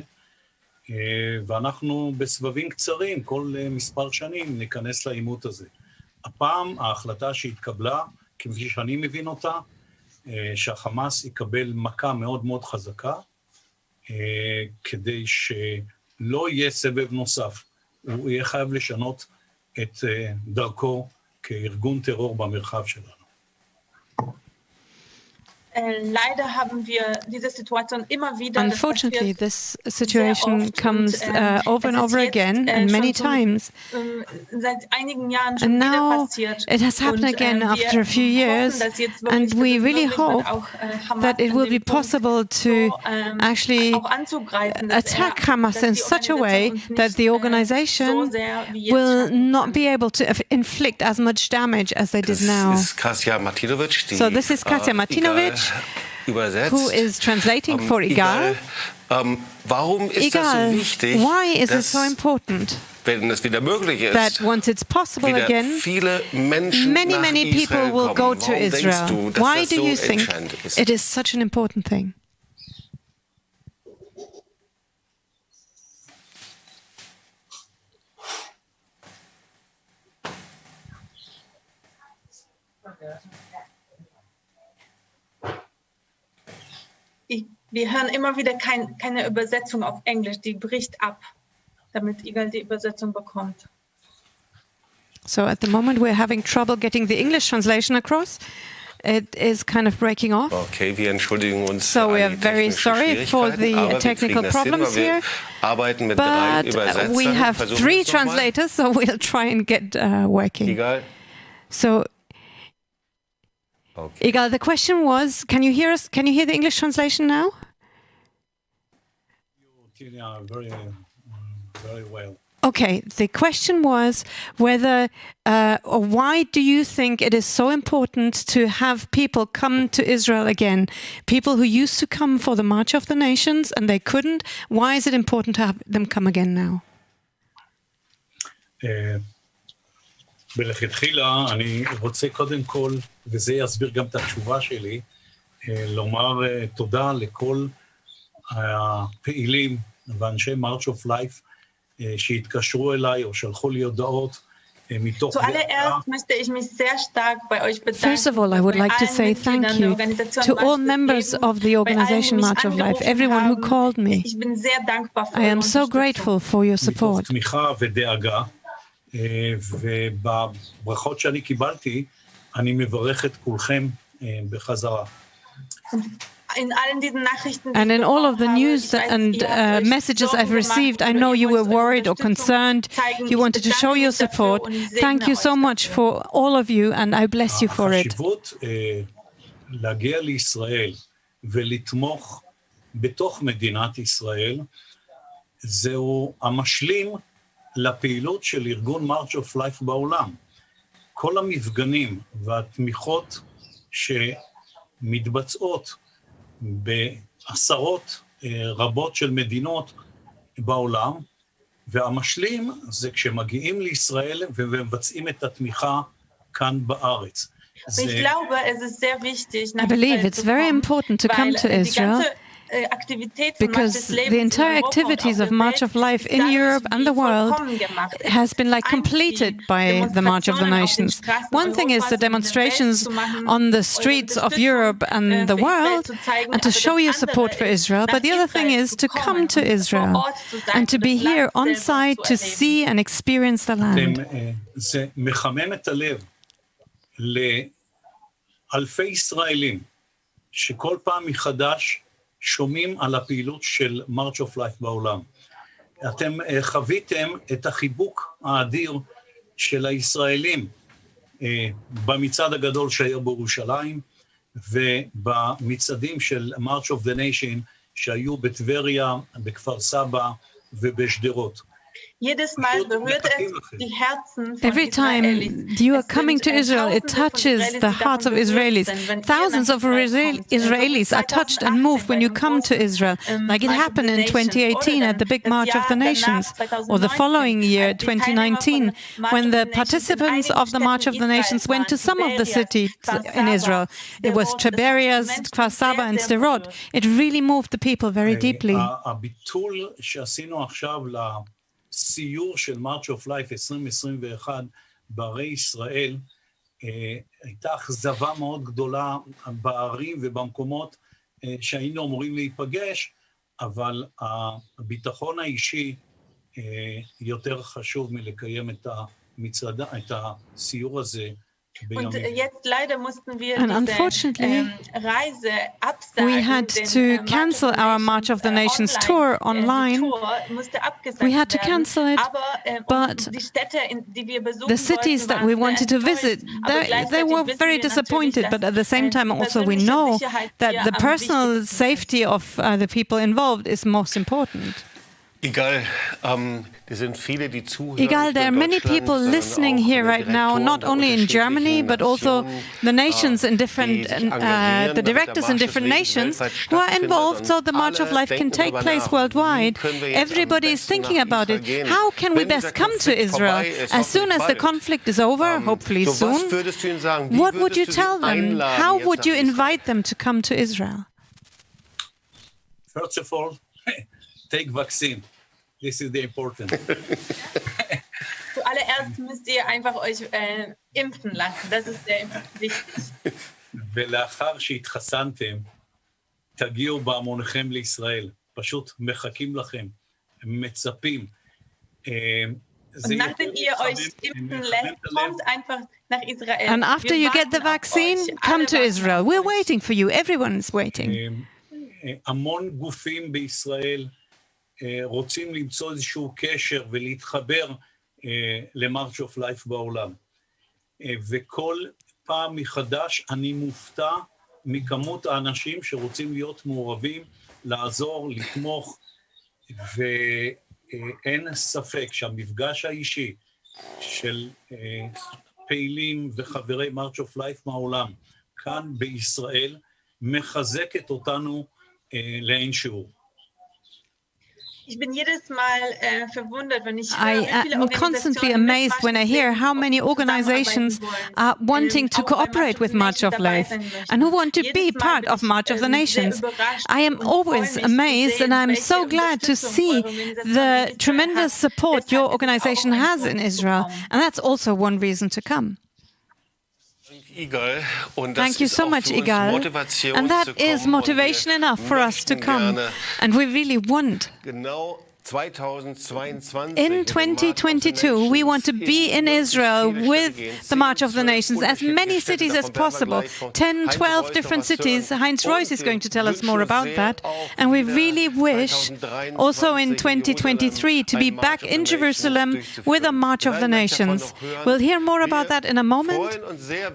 ואנחנו בסבבים קצרים, כל מספר שנים ניכנס לעימות הזה. הפעם ההחלטה שהתקבלה, כפי שאני מבין אותה, שהחמאס יקבל מכה מאוד מאוד חזקה, כדי שלא יהיה סבב נוסף. הוא יהיה חייב לשנות את דרכו כארגון טרור במרחב שלנו. Leider haben wir diese Situation immer wieder. Unfortunately, this situation comes over and over again and many times. Seit einigen Jahren And schon wieder now passiert. it has happened again after a few years, and we really hope that it will be possible to actually attack Hamas in such a way that the organization will not be able to inflict as much damage as they did now. So this is Katja Martinovic, who is translating for Igal. Warum ist das so wichtig, why is it so important wenn es wieder möglich ist, that once it's possible wieder again, viele Menschen many people Israel will go kommen? to Warum Israel? denkst du, dass Why das do so you think entscheidend ist? it is such an important thing? Wir hören immer wieder keine Übersetzung auf Englisch, die bricht ab, damit Igal die Übersetzung bekommt. So at the moment we're having trouble getting the English translation across. It is kind of breaking off. Okay, wir entschuldigen uns So für we all are die very technischen sorry for the Schwierigkeiten, aber wir technical kriegen das hin, problems weil wir here. arbeiten mit 3 But Übersetzern. we have Versuchen 3 wir es noch mal. translators, so we'll try and get working. Egal. So, Okay. Igal, the question was, can you hear us? Can you hear the English translation now? Yeah, very well. Okay, the question was whether or why do you think it is so important to have people come to Israel again? People who used to come for the March of the Nations and they couldn't. Why is it important to have them come again now? בלכתחילה, אני רוצה קודם כל, וזה יסביר גם את התשובה שלי, לומר תודה לכל הפעילים ואנשי March of Life שהתקשרו אליי או שלחו לי הודעות מתוך Zuallererst möchte ich mich sehr stark bei euch bedanken. First of all, I would like to say thank you to all members of the organization March of Life, everyone who called me. Ich bin sehr dankbar für I am so grateful for your support. תמיכה ודאגה, ובברכות שאני קיבלתי, אני מברך את כולכם בחזרה. And in all of the news and messages I've received, I know you were worried or concerned. You wanted to show your support. Thank you so much for all of you, and I bless you for it. החשיבות להגיע לישראל ולתמוך בתוך מדינת ישראל, זהו המשלים לפעילות של ארגון March of Life בעולם. כל המפגנים והתמיכות שמתבצעות בעשרות רבות של מדינות בעולם, והמשלים זה כשמגיעים לישראל ומבצעים את התמיכה כאן בארץ. Ich glaube, es ist sehr wichtig, I believe it's very important to come to Israel because the entire activities of March of Life in Europe and the world has been like completed by the March of the Nations. One thing is the demonstrations on the streets of Europe and the world and to show your support for Israel, but the other thing is to come to Israel and to be here on site to see and experience the land. זה מחמם את הלב לאלפי ישראלים שכל פעם מחדש שומעים על הפעילות של March of Life בעולם. אתם חוויתם את החיבוק האדיר של הישראלים במצעד הגדול שהיה בירושלים, ובמצעדים של March of the Nation שהיו בטבריה, בכפר סבא ובשדרות. Jedes Mal berührt es die Herzen von Every time you are coming to Israel, it touches the hearts of Israelis. Thousands of Israelis are touched and moved when you come to Israel, like it happened in 2018 at the big March of the Nations, or the following year, 2019, when the participants of the March of the Nations went to some of the cities in Israel. It was Tiberias, Kfar Saba, and Sderot. It really moved the people very deeply. הביטול שעשינו עכשיו סיור של March of Life 2021 בערי ישראל, הייתה אכזבה מאוד גדולה בערים ובמקומות שהיינו אמורים להיפגש, אבל הביטחון האישי יותר חשוב מלקיים את הסיור הזה. Und jetzt leider mussten wir And diese unfortunately, Reise absagen. we had to cancel our March of the Nations tour online. We had to cancel it, but the cities that we wanted to visit, they were very disappointed. But at the same time, also we know that the personal safety of the people involved is most important. Egal, there are many people listening here right now, not only in Germany, but also the nations in different, the directors in different nations who are involved so the March of Life can take place worldwide. Everybody is thinking about it. How can we best come to Israel? As soon as the conflict is over, hopefully soon, what would you tell them? How would you invite them to come to Israel? First of all, take vaccine. This is the important. Zuallererst müsst ihr einfach euch impfen lassen. Das ist sehr wichtig. ולאחר שהתחסנתם, תגיעו בהמוניכם לישראל. פשוט מחכים לכם, מצפים. Und nachdem ihr euch impfen lässt, kommt einfach nach Israel. And after you get the vaccine, come to Israel. We're waiting for you. Everyone is waiting. המון גופים בישראל רוצים למצוא איזשהו קשר ולהתחבר למרץ' אוף לייף בעולם. וכל פעם מחדש אני מופתע מכמות האנשים שרוצים להיות מעורבים, לעזור, לתמוך, ואין ספק שהמפגש האישי של פעילים וחברי מרץ' אוף לייף מהעולם כאן בישראל מחזקת אותנו לאין שיעור. I am constantly amazed when I hear how many organizations are wanting to cooperate with March of Life and who want to be part of March of the Nations. I am always amazed, and I'm so glad to see the tremendous support your organization has in Israel, and that's also one reason to come. Thank you so much, Igal. And that is motivation enough for us to come. And we really want. In 2022, we want to be in Israel with the March of the Nations, as many cities as possible, 10, 12 different cities. Heinz is going to tell us more about that. And we really wish, also in 2023, to be back in Jerusalem with a March of the Nations. We'll hear more about that in a moment.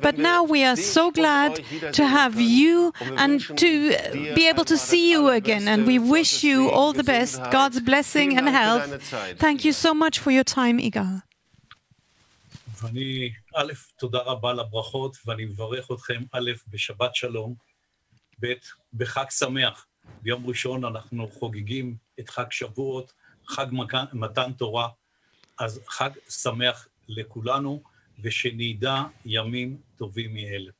But now we are so glad to have you and to be able to see you again. And we wish you all the best, God's blessing and health. Thank you so much for your time, Igal. ואני, תודה רבה לברכות, ואני מברך אתכם, בשבת שלום, בחג שמח. ביום ראשון אנחנו חוגגים את חג שבועות, חג מתן תורה, אז חג שמח לכולנו, ושנדע ימים טובים מאלה.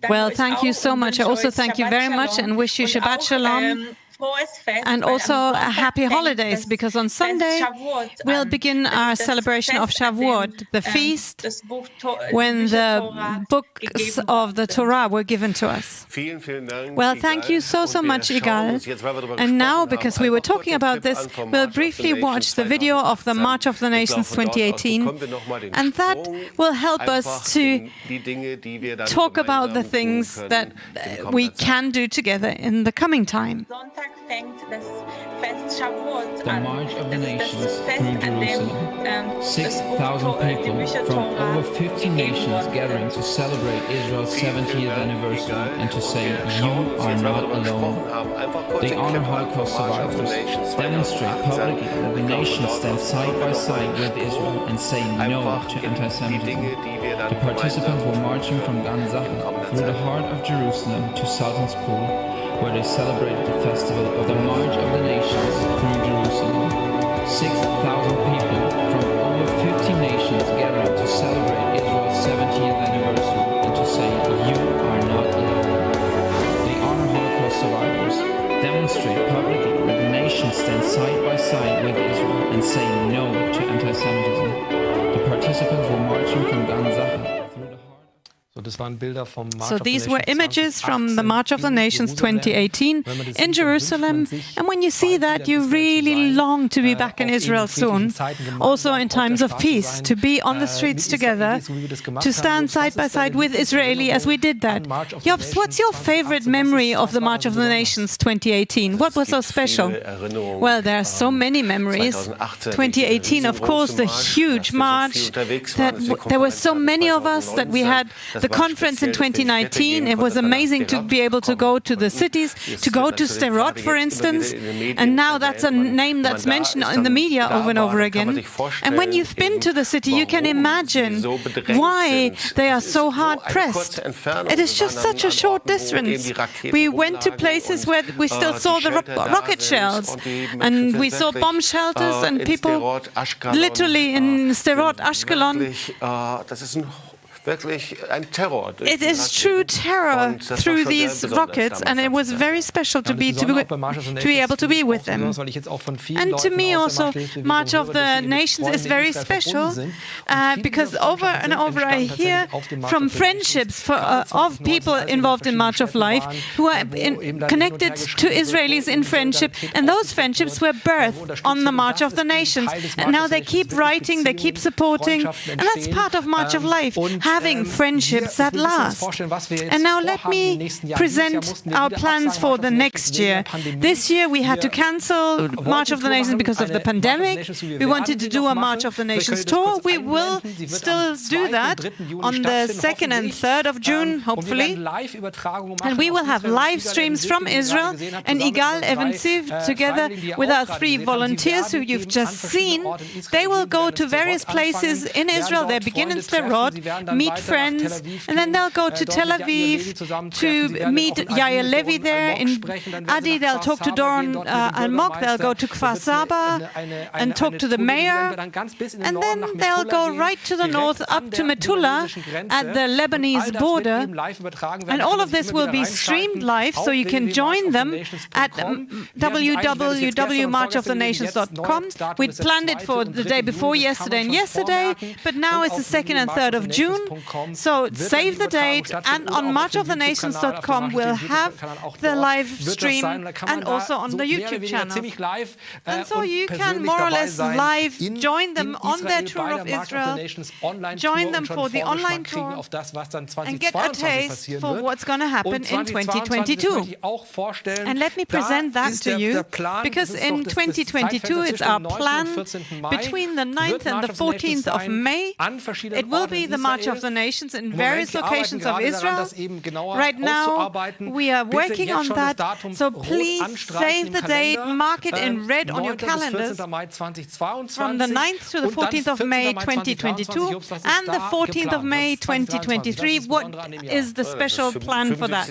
Well, thank you so much. I also thank you very much and wish you Shabbat Shalom. And also happy holidays, because on Sunday we'll begin our celebration of Shavuot, the feast when the books of the Torah were given to us. Well, thank you so much, Igal. And now, because we were talking about this, we'll briefly watch the video of the March of the Nations 2018, and that will help us to talk about the things that we can do together in the coming time. The March of the Nations through Jerusalem. 6,000 people from over 50 nations gathering to celebrate Israel's 70th anniversary and to say, you are not alone. They honor Holocaust survivors, demonstrate publicly that the nation stands side by side with Israel and say no to antisemitism. The participants were marching from Gan Zacha through the heart of Jerusalem to Sultan's Pool, where they celebrated the festival of the March of the Nations through Jerusalem. 6,000 people from over 50 nations gathering to celebrate Israel's 70th anniversary and to say, you are not alone. They honor Holocaust survivors, demonstrate publicly that the nation stands side by side with Israel and say no to antisemitism. The participants were marching from Gan Zacha through the heart. So these were images from the March of the Nations 2018 in Jerusalem. And when you see that, you really long to be back in Israel soon, also in times of peace, to be on the streets together, to stand side by side with Israeli as we did that. Jobst, what's your favorite memory of the March of the Nations 2018? What was so special? Well, there are so many memories. 2018, of course, the huge march. There were so many of us that we had the conference in 2019. It was amazing to be able to go to the cities, to go to Sderot, for instance. And now that's a name that's mentioned in the media over and over again. And when you've been to the city, you can imagine why they are so hard pressed. It is just such a short distance. We went to places where we still saw the rocket shells, and we saw bomb shelters and people literally in Sderot, Ashkelon. It is true terror through these rockets, and it was very special to be able to be with them. And to me also, March of the Nations is very special because over and over I hear from friendships of people involved in March of Life who are connected to Israelis in friendship, and those friendships were birthed on the March of the Nations. And now they keep writing, they keep supporting, and that's part of March of Life. Having friendships that last. And now let me present our plans for the next year. This year we had to cancel March of the Nations because of the pandemic. We wanted to do a March of the Nations tour. We will still do that on the 2nd and 3rd of June, hopefully. And we will have live streams from Israel and Igal Evensiv, together with our 3 volunteers who you've just seen. They will go to various places in Israel. They begin in Sderot, meet friends, and then they'll go to Tel Aviv to meet Yair Levi there. In Adi, they'll talk to Doron Almog, they'll go to Kfar Saba and talk to the mayor, and then they'll go right to the north up to Metula at the Lebanese border. And all of this will be streamed live, so you can join them at www.marchofthenations.com. We'd planned it for the day before yesterday and yesterday, but now it's the 2nd and 3rd of June. So save the date, and on marchofthenations.com we'll have the live stream and also on the YouTube channel. And so you can more or less live join them on their tour of Israel, join them for the online tour, and get a taste for what's going to happen in 2022. And let me present that to you, because in 2022 it's our plan between the 9th and the 14th of May. It will be the March of the Nations in various locations of Israel. Right now, we are working on that, so please save the date, mark it in red on your calendars, from the 9th to the 14th of May 2022 and the 14th of May 2023. What is the special plan for that?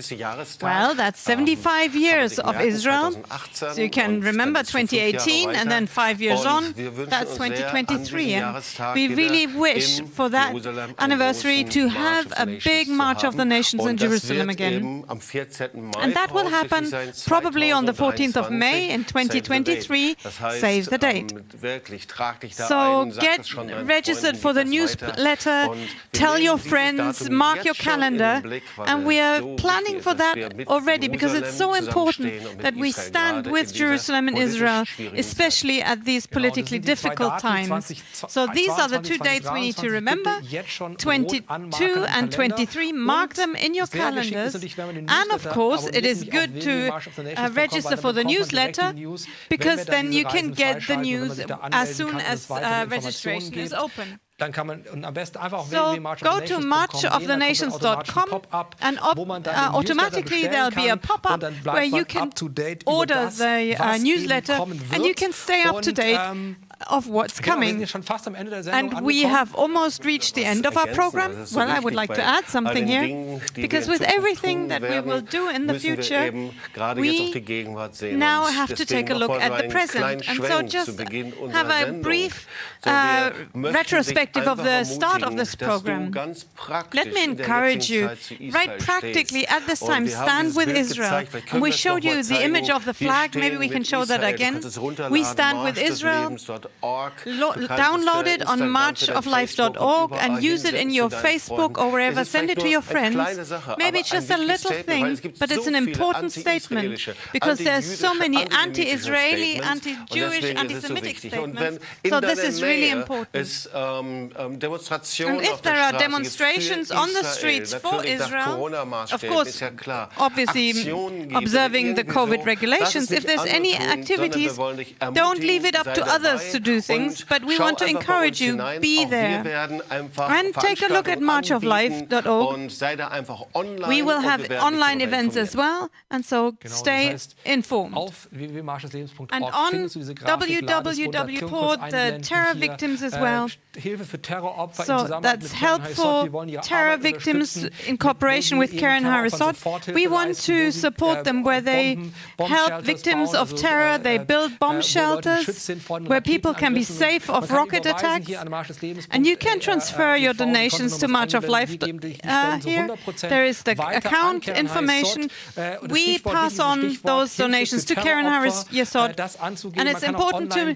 Well, that's 75 years of Israel, so you can remember 2018 and then 5 years on, that's 2023. And we really wish for that anniversary to have a big March of the Nations in Jerusalem again. And that will happen probably on the 14th of May in 2023. Save the date. So get registered for the newsletter, tell your friends, mark your calendar, and we are planning for that already because it's so important that we stand with Jerusalem and Israel, especially at these politically difficult times. So these are the 2 dates we need to remember, 22 and 23. Mark them in your calendars. And of course, it is good to register for the newsletter, because then you can get the news as soon as registration is open. So go to marchofthenations.com, and automatically there'll be a pop-up where you can order the newsletter, and you can stay up to date of what's coming. And we have almost reached the end of our program. Well, I would like to add something here, because with everything that we will do in the future, we now have to take a look at the present. And so just have a brief retrospective of the start of this program. Let me encourage you, right practically at this time, stand with Israel. And we showed you the image of the flag. Maybe we can show that again. We stand with Israel. download it on marchoflife.org and use it in your Facebook or wherever. Send it to your friends. Maybe it's just a little thing, but it's an important statement because there's so many anti-Israeli, anti-Jewish, anti-Semitic statements. So this is really important. And if there are demonstrations on the streets for Israel, of course, obviously observing the COVID regulations, if there's any activities, don't leave it up to others to do things, but we want to encourage you, be there. And take a look at marchoflife.org. We will have online events as well, and so stay informed. And on www the terror victims as well. So that's help for terror victims in cooperation with Karen Harris-Ott. We want to support them where they help victims of terror. They build bomb shelters where people can be safe of rocket attacks. And you can transfer your donations to March of Life here. There is the account information. We pass on those donations to Karen Harris-Ott. And it's important to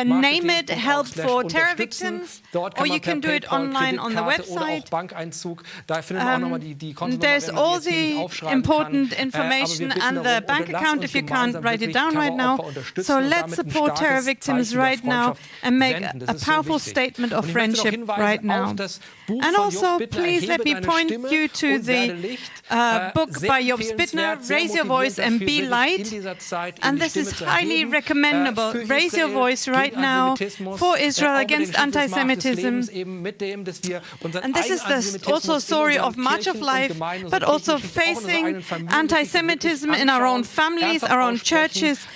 name it Help for Terror Victims, or you can do it online on the website. There's all the important information and the bank account if you can't write it down right now. So let's support terror victims right now and make a powerful statement of friendship right now. And also, please let me point you to the book by Jobst Bittner, Raise Your Voice and Be Light. And this is highly recommendable. Raise your voice right now for Israel against anti-Semitism. And this is also a story of March of Life, but also facing anti-Semitism in our own families, our own churches,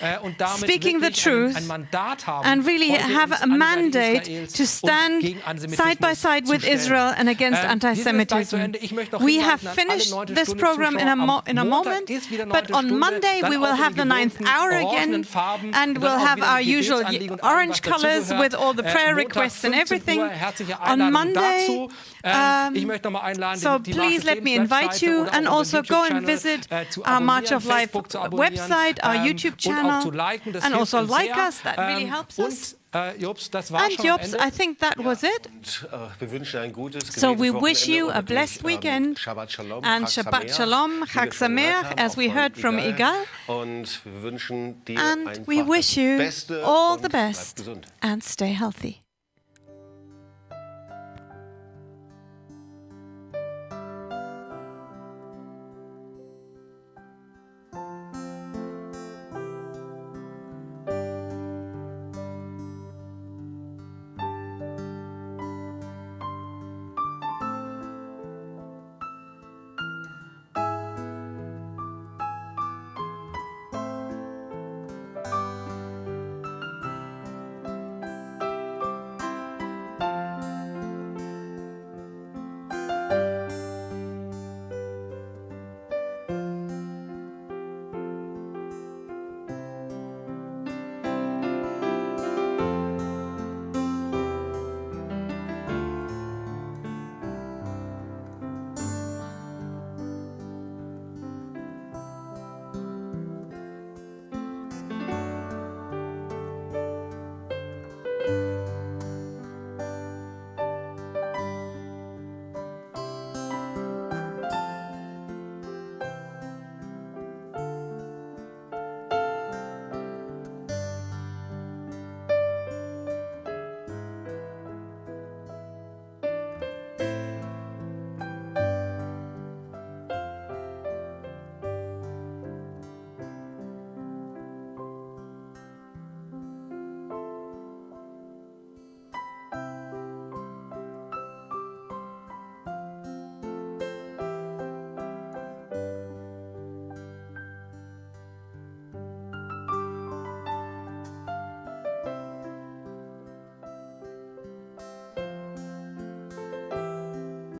speaking the truth, and really have a mandate to stand side by side with Israel and against anti-Semitism. We have finished this program in a moment, but on Monday we will have the 9th hour again, and we'll have our usual orange colors with all the prayer requests and everything on Monday. So please let me invite you, and also go and visit our March of Life website, our YouTube channel, and also like us. That really helps us. And Jobst, I think that was it. So we wish you a blessed weekend and Shabbat Shalom, Chag Sameach, as we heard from Igal. And we wish you all the best and stay healthy.